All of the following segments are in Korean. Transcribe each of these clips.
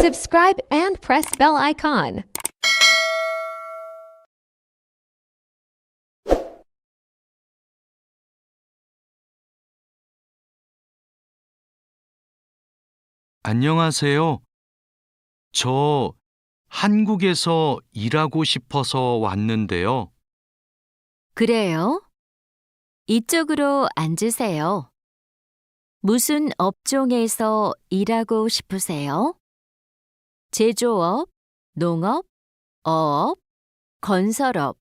Subscribe and press bell icon. 안녕하세요. 저 한국에서 일하고 싶어서 왔는데요. 그래요? 이쪽으로 앉으세요. 무슨 업종에서 일하고 싶으세요? 제조업, 농업, 어업, 건설업,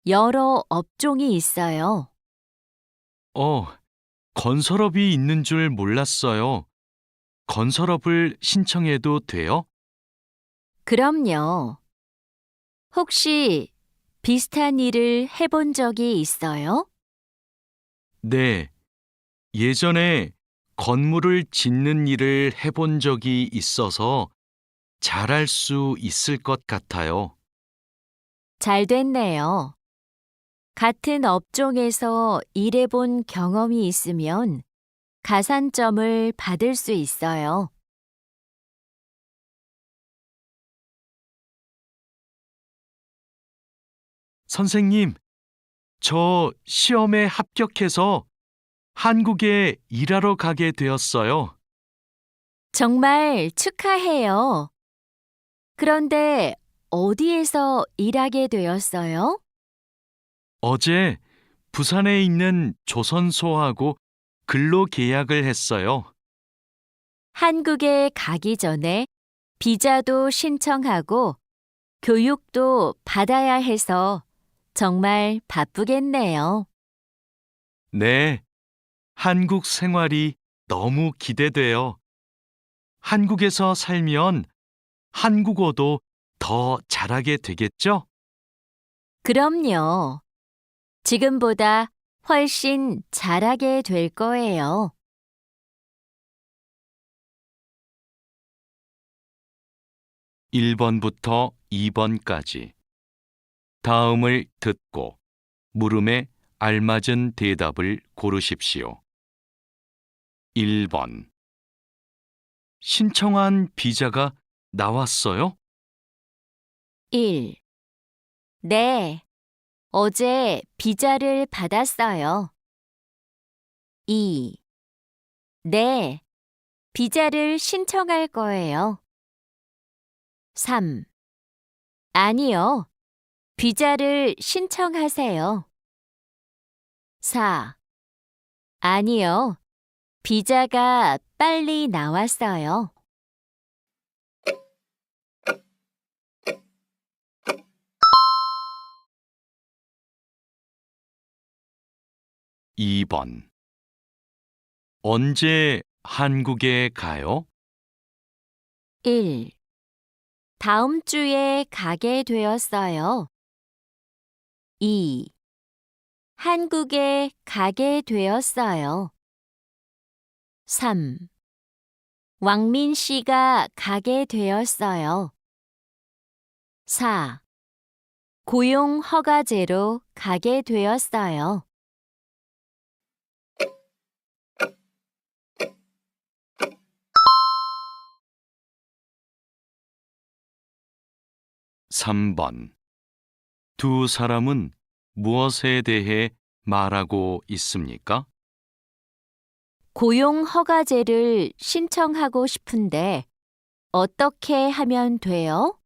여러 업종이 있어요. 건설업이 있는 줄 몰랐어요. 건설업을 신청해도 돼요? 그럼요. 혹시 비슷한 일을 해본 적이 있어요? 네. 예전에 건물을 짓는 일을 해본 적이 있어서 잘할 수 있을 것 같아요. 잘 됐네요. 같은 업종에서 일해본 경험이 있으면 가산점을 받을 수 있어요. 선생님, 저 시험에 합격해서 한국에 일하러 가게 되었어요. 정말 축하해요. 그런데 어디에서 일하게 되었어요? 어제 부산에 있는 조선소하고 근로 계약을 했어요. 한국에 가기 전에 비자도 신청하고 교육도 받아야 해서 정말 바쁘겠네요. 네, 한국 생활이 너무 기대돼요. 한국에서 살면 한국어도 더 잘하게 되겠죠? 그럼요. 지금보다 훨씬 잘하게 될 거예요. 1번부터 2번까지. 다음을 듣고 물음에 알맞은 대답을 고르십시오. 1번. 신청한 비자가 나왔어요? 1. 네, 어제 비자를 받았어요. 2. 네, 비자를 신청할 거예요. 3. 아니요, 비자를 신청하세요. 4. 아니요, 비자가 빨리 나왔어요. 2번. 언제 한국에 가요? 1. 다음 주에 가게 되었어요. 2. 한국에 가게 되었어요. 3. 왕민 씨가 가게 되었어요. 4. 고용 허가제로 가게 되었어요. 3번. 두 사람은 무엇에 대해 말하고 있습니까? 고용 허가제를 신청하고 싶은데 어떻게 하면 돼요?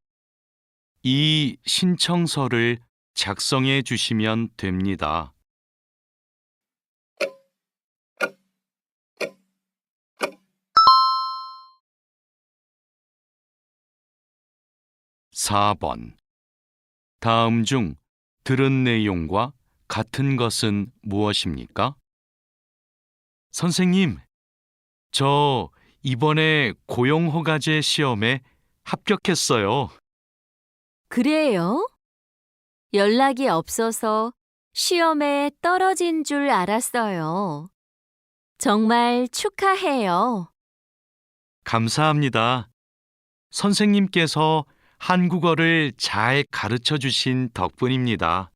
이 신청서를 작성해 주시면 됩니다. 4번. 다음 중 들은 내용과 같은 것은 무엇입니까? 선생님, 저 이번에 고용허가제 시험에 합격했어요. 그래요? 연락이 없어서 시험에 떨어진 줄 알았어요. 정말 축하해요. 감사합니다. 선생님께서 한국어를 잘 가르쳐 주신 덕분입니다.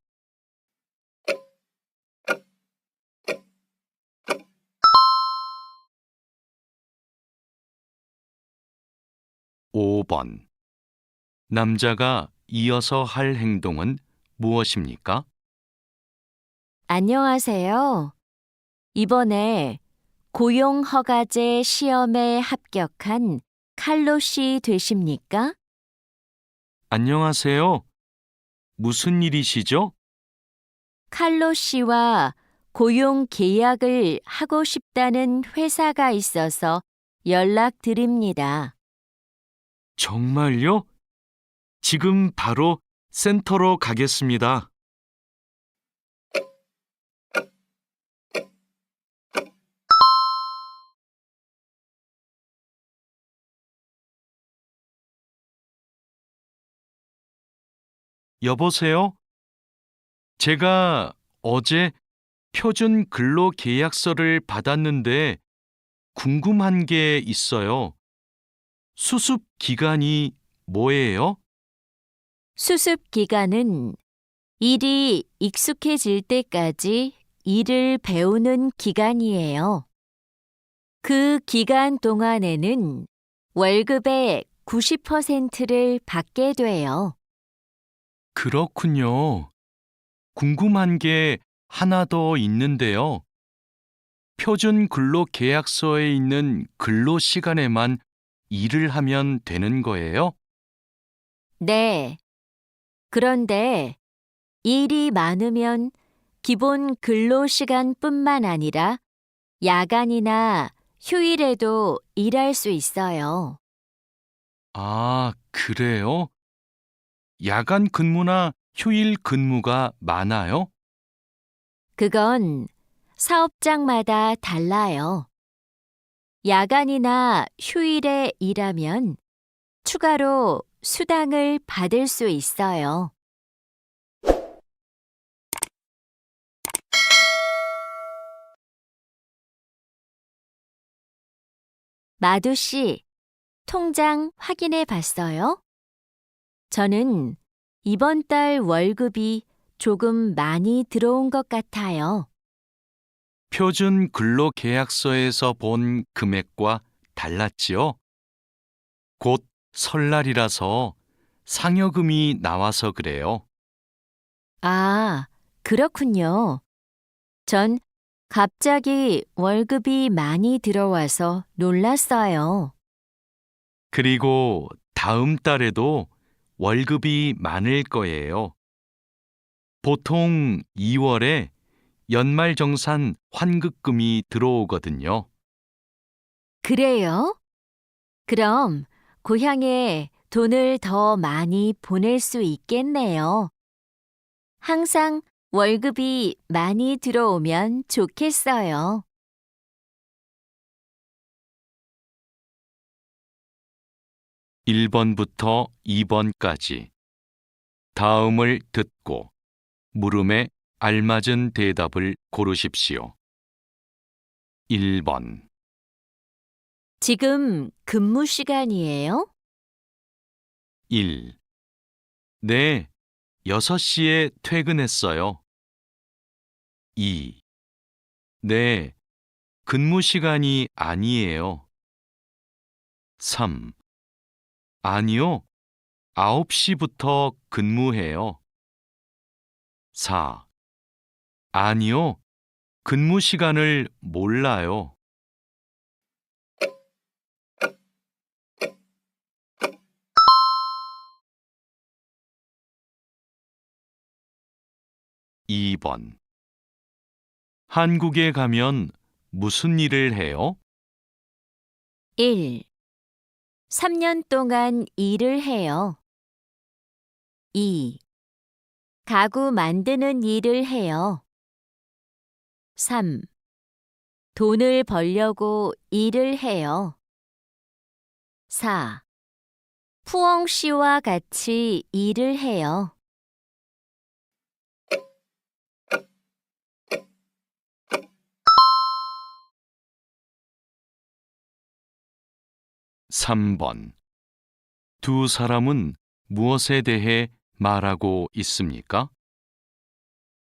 5번. 남자가 이어서 할 행동은 무엇입니까? 안녕하세요. 이번에 고용허가제 시험에 합격한 칼로 씨 되십니까? 안녕하세요. 무슨 일이시죠? 칼로 씨와 고용 계약을 하고 싶다는 회사가 있어서 연락드립니다. 정말요? 지금 바로 센터로 가겠습니다. 여보세요? 제가 어제 표준 근로 계약서를 받았는데 궁금한 게 있어요. 수습 기간이 뭐예요? 수습 기간은 일이 익숙해질 때까지 일을 배우는 기간이에요. 그 기간 동안에는 월급의 90%를 받게 돼요. 그렇군요. 궁금한 게 하나 더 있는데요. 표준 근로 계약서에 있는 근로 시간에만 일을 하면 되는 거예요? 네. 그런데 일이 많으면 기본 근로 시간뿐만 아니라 야간이나 휴일에도 일할 수 있어요. 아, 그래요? 야간 근무나 휴일 근무가 많아요? 그건 사업장마다 달라요. 야간이나 휴일에 일하면 추가로 수당을 받을 수 있어요. 마두 씨, 통장 확인해 봤어요? 저는 이번 달 월급이 조금 많이 들어온 것 같아요. 표준 근로 계약서에서 본 금액과 달랐지요? 곧 설날이라서 상여금이 나와서 그래요. 아, 그렇군요. 전 갑자기 월급이 많이 들어와서 놀랐어요. 그리고 다음 달에도 월급이 많을 거예요. 보통 2월에 연말정산 환급금이 들어오거든요. 그래요? 그럼 고향에 돈을 더 많이 보낼 수 있겠네요. 항상 월급이 많이 들어오면 좋겠어요. 1번부터 2번까지 다음을 듣고 물음에 알맞은 대답을 고르십시오. 1번. 지금 근무 시간이에요? 1. 네, 6시에 퇴근했어요. 2. 네, 근무 시간이 아니에요. 3. 아니요, 9시부터 근무해요. 4. 아니요, 근무 시간을 몰라요. 2번. 한국에 가면 무슨 일을 해요? 1. 3년 동안 일을 해요. 2. 가구 만드는 일을 해요. 3. 돈을 벌려고 일을 해요. 4. 푸엉 씨와 같이 일을 해요. 3번. 두 사람은 무엇에 대해 말하고 있습니까?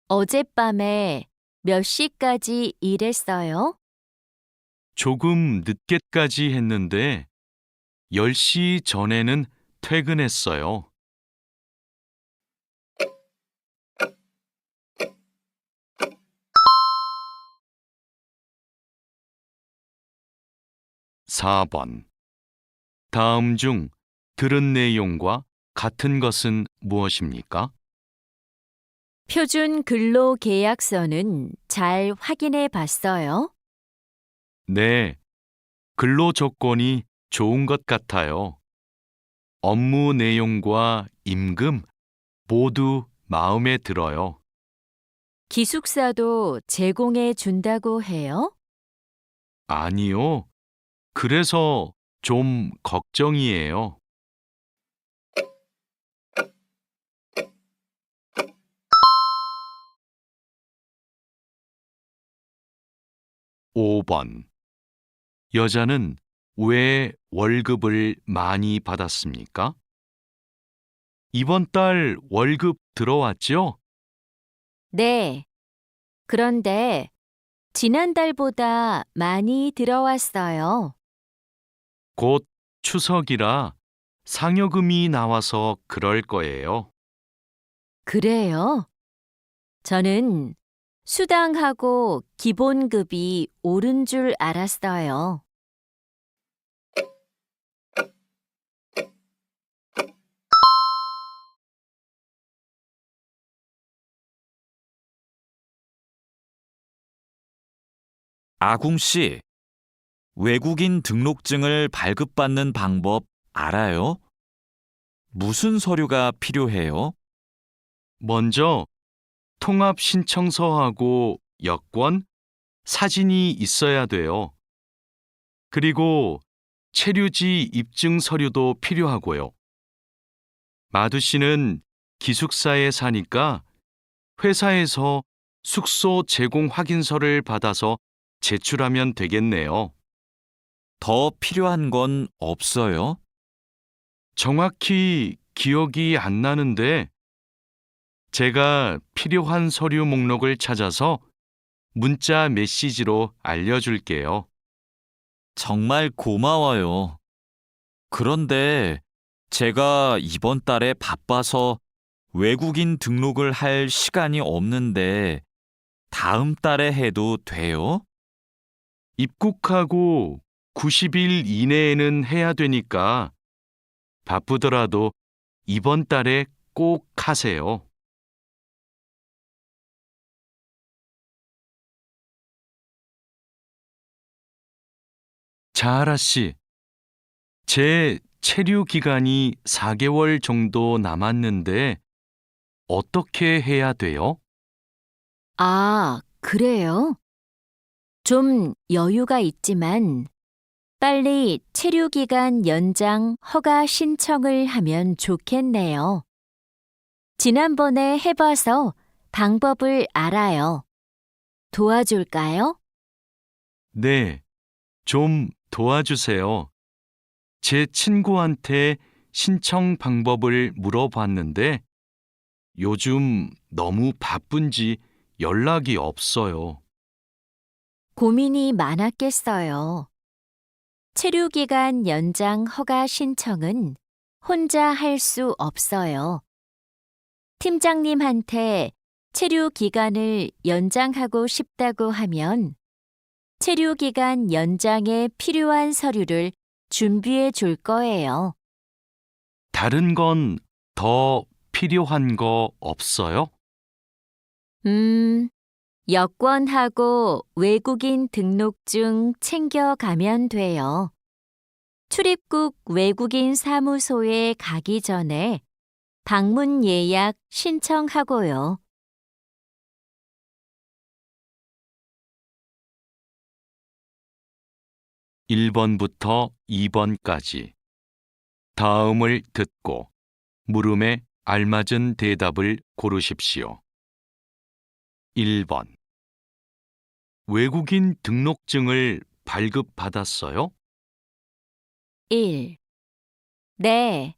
어젯밤에 몇 시까지 일했어요? 조금 늦게까지 했는데 10시 전에는 퇴근했어요. 4번. 다음 중 들은 내용과 같은 것은 무엇입니까? 표준 근로 계약서는 잘 확인해 봤어요. 네, 근로 조건이 좋은 것 같아요. 업무 내용과 임금 모두 마음에 들어요. 기숙사도 제공해 준다고 해요? 아니요. 그래서 좀 걱정이에요. 5번. 여자는 왜 월급을 많이 받았습니까? 이번 달 월급 들어왔죠? 네. 그런데 지난달보다 많이 들어왔어요. 곧 추석이라 상여금이 나와서 그럴 거예요. 그래요? 저는 수당하고 기본급이 오른 줄 알았어요. '아궁 씨, 외국인 등록증을 발급받는 방법 알아요? 무슨 서류가 필요해요? 먼저 통합 신청서하고 여권, 사진이 있어야 돼요. 그리고 체류지 입증 서류도 필요하고요. 마두 씨는 기숙사에 사니까 회사에서 숙소 제공 확인서를 받아서 제출하면 되겠네요. 더 필요한 건 없어요? 정확히 기억이 안 나는데 제가 필요한 서류 목록을 찾아서 문자 메시지로 알려줄게요. 정말 고마워요. 그런데 제가 이번 달에 바빠서 외국인 등록을 할 시간이 없는데 다음 달에 해도 돼요? 입국하고 90일 이내에는 해야 되니까 바쁘더라도 이번 달에 꼭 하세요. 자하라 씨, 제 체류 기간이 4개월 정도 남았는데 어떻게 해야 돼요? 아, 그래요? 좀 여유가 있지만 빨리 체류기간 연장 허가 신청을 하면 좋겠네요. 지난번에 해봐서 방법을 알아요. 도와줄까요? 네, 좀 도와주세요. 제 친구한테 신청 방법을 물어봤는데 요즘 너무 바쁜지 연락이 없어요. 고민이 많았겠어요. 체류기간 연장 허가 신청은 혼자 할 수 없어요. 팀장님한테 체류 기간을 연장하고 싶다고 하면 체류 기간 연장에 필요한 서류를 준비해 줄 거예요. 다른 건 더 필요한 거 없어요? 여권하고 외국인 등록증 챙겨가면 돼요. 출입국 외국인 사무소에 가기 전에 방문 예약 신청하고요. 1번부터 2번까지 다음을 듣고 물음에 알맞은 대답을 고르십시오. 1번. 외국인 등록증을 발급받았어요? 1. 네,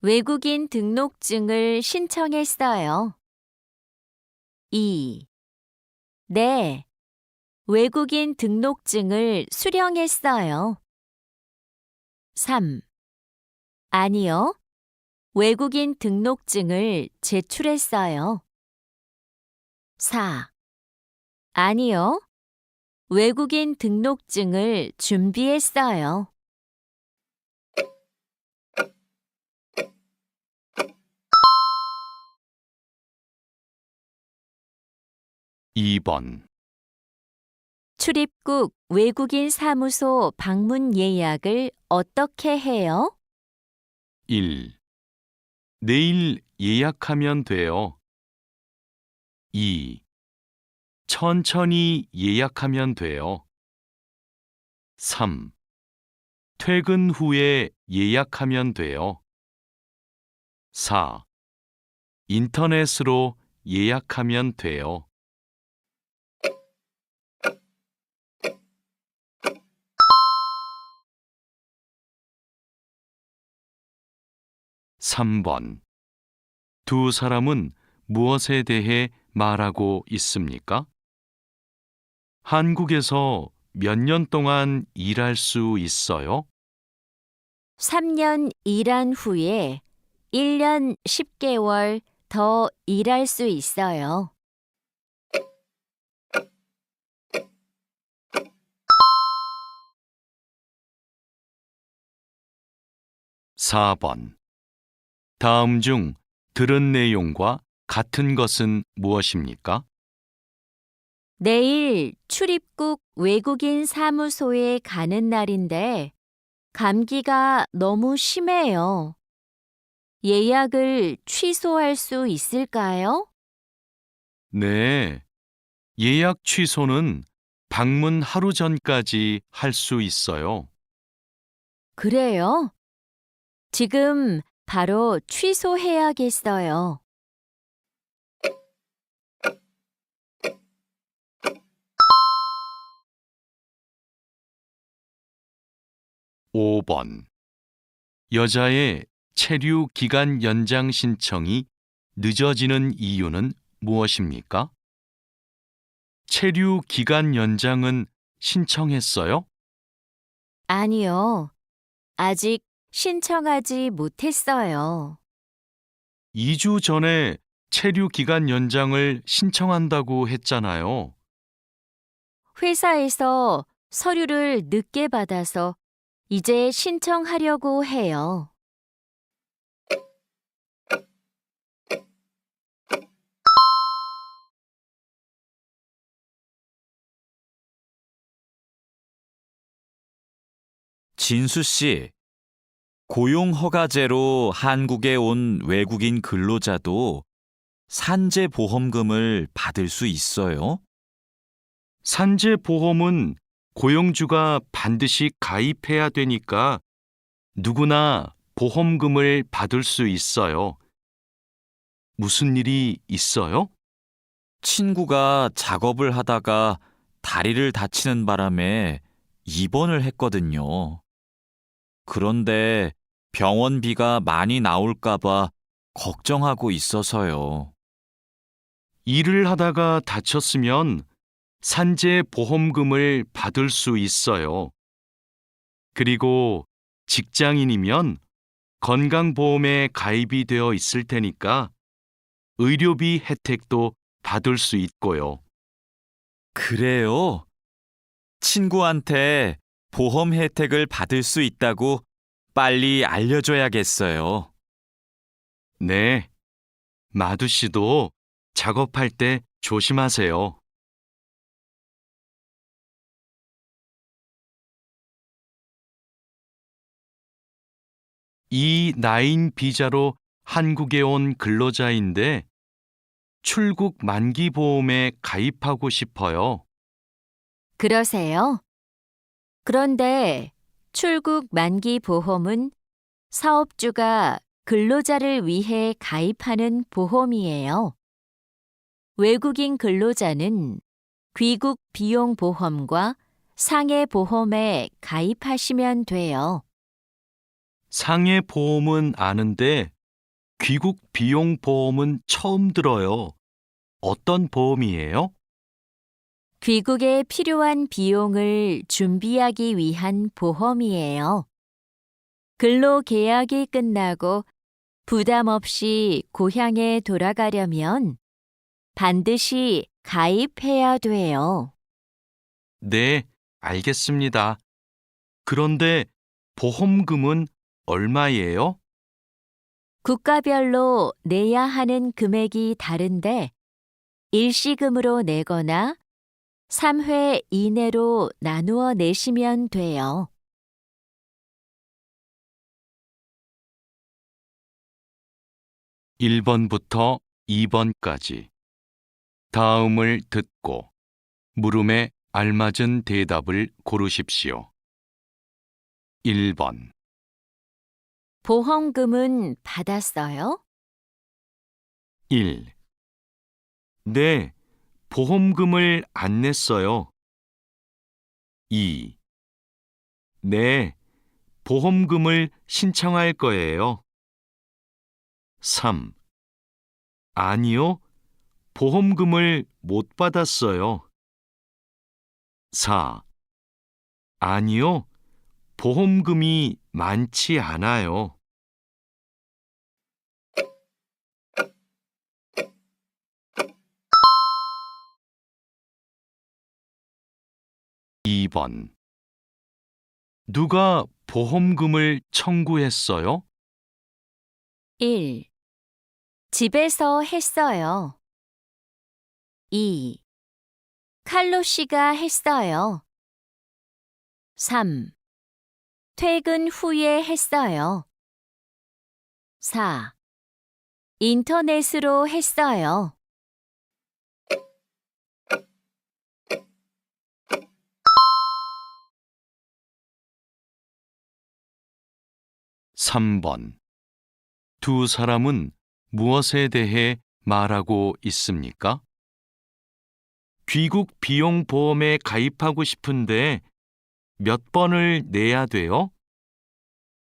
외국인 등록증을 신청했어요. 2. 네, 외국인 등록증을 수령했어요. 3. 아니요. 외국인 등록증을 제출했어요. 4. 아니요. 외국인 등록증을 준비했어요. 2번, 출입국 외국인 사무소 방문 예약을 어떻게 해요? 1. 내일 예약하면 돼요. 2. 천천히 예약하면 돼요. 3. 퇴근 후에 예약하면 돼요. 4. 인터넷으로 예약하면 돼요. 3번. 두 사람은 무엇에 대해 말하고 있습니까? 한국에서 몇 년 동안 일할 수 있어요? 3년 일한 후에 1년 10개월 더 일할 수 있어요. 4번. 다음 중 들은 내용과 같은 것은 무엇입니까? 내일 출입국 외국인 사무소에 가는 날인데 감기가 너무 심해요. 예약을 취소할 수 있을까요? 네. 예약 취소는 방문 하루 전까지 할 수 있어요. 그래요? 지금 바로 취소해야겠어요. 5번. 여자의 체류 기간 연장 신청이 늦어지는 이유는 무엇입니까? 체류 기간 연장은 신청했어요? 아니요. 아직 신청하지 못했어요. 2주 전에 체류 기간 연장을 신청한다고 했잖아요. 회사에서 서류를 늦게 받아서 이제 신청하려고 해요. '진수 씨, 고용허가제로 한국에 온 외국인 근로자도 산재보험금을 받을 수 있어요? 산재보험은 고용주가 반드시 가입해야 되니까 누구나 보험금을 받을 수 있어요. 무슨 일이 있어요? 친구가 작업을 하다가 다리를 다치는 바람에 입원을 했거든요. 그런데 병원비가 많이 나올까봐 걱정하고 있어서요. 일을 하다가 다쳤으면 산재보험금을 받을 수 있어요. 그리고 직장인이면 건강보험에 가입이 되어 있을 테니까 의료비 혜택도 받을 수 있고요. 그래요? 친구한테 보험 혜택을 받을 수 있다고 빨리 알려줘야겠어요. 네, 마두 씨도 작업할 때 조심하세요. E9 비자로 한국에 온 근로자인데 출국 만기 보험에 가입하고 싶어요. 그러세요? 그런데 출국 만기 보험은 사업주가 근로자를 위해 가입하는 보험이에요. 외국인 근로자는 귀국 비용 보험과 상해 보험에 가입하시면 돼요. 상해 보험은 아는데 귀국 비용 보험은 처음 들어요. 어떤 보험이에요? 귀국에 필요한 비용을 준비하기 위한 보험이에요. 근로계약이 끝나고 부담 없이 고향에 돌아가려면 반드시 가입해야 돼요. 네, 알겠습니다. 그런데 보험금은 얼마예요? 국가별로 내야 하는 금액이 다른데 일시금으로 내거나 3회 이내로 나누어 내시면 돼요. 일 번부터 2번까지 다음을 듣고 물음에 알맞은 대답을 고르십시오. 1번, 보험금은 받았어요? 1. 네, 보험금을 안 냈어요. 2. 네, 보험금을 신청할 거예요. 3. 아니요, 보험금을 못 받았어요. 4. 아니요, 보험금이 많지 않아요. 2번. 누가 보험금을 청구했어요? 1. 집에서 했어요. 2. 칼로 씨가 했어요. 3. 퇴근 후에 했어요. 4. 인터넷으로 했어요. 3번. 두 사람은 무엇에 대해 말하고 있습니까? 귀국 비용 보험에 가입하고 싶은데 몇 번을 내야 돼요?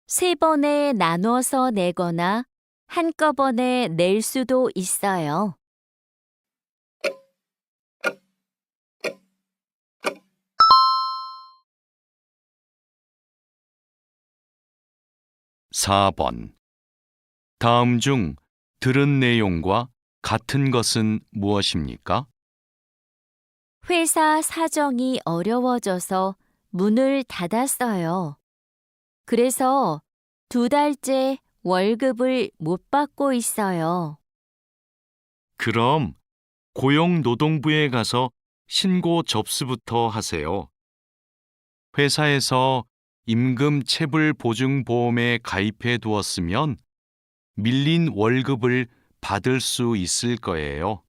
3번에 나눠서 내거나 한꺼번에 낼 수도 있어요. 4번. 다음 중 들은 내용과 같은 것은 무엇입니까? 회사 사정이 어려워져서 문을 닫았어요. 그래서 2달째 월급을 못 받고 있어요. 그럼 고용노동부에 가서 신고 접수부터 하세요. 회사에서 임금 체불 보증 보험에 가입해 두었으면 밀린 월급을 받을 수 있을 거예요.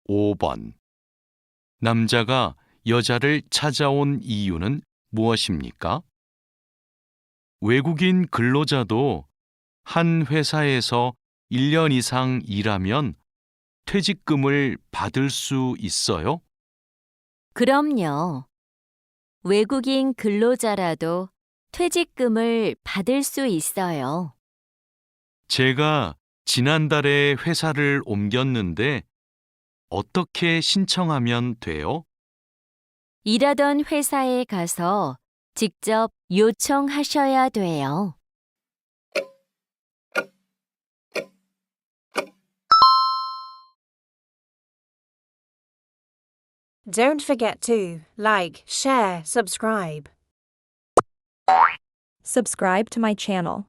5번. 남자가 여자를 찾아온 이유는 무엇입니까? 외국인 근로자도 한 회사에서 1년 이상 일하면 퇴직금을 받을 수 있어요? 그럼요. 외국인 근로자라도 퇴직금을 받을 수 있어요. 제가 지난달에 회사를 옮겼는데 어떻게 신청하면 돼요? 일하던 회사에 가서 직접 요청하셔야 돼요. Don't forget to like, share, subscribe. Subscribe to my channel.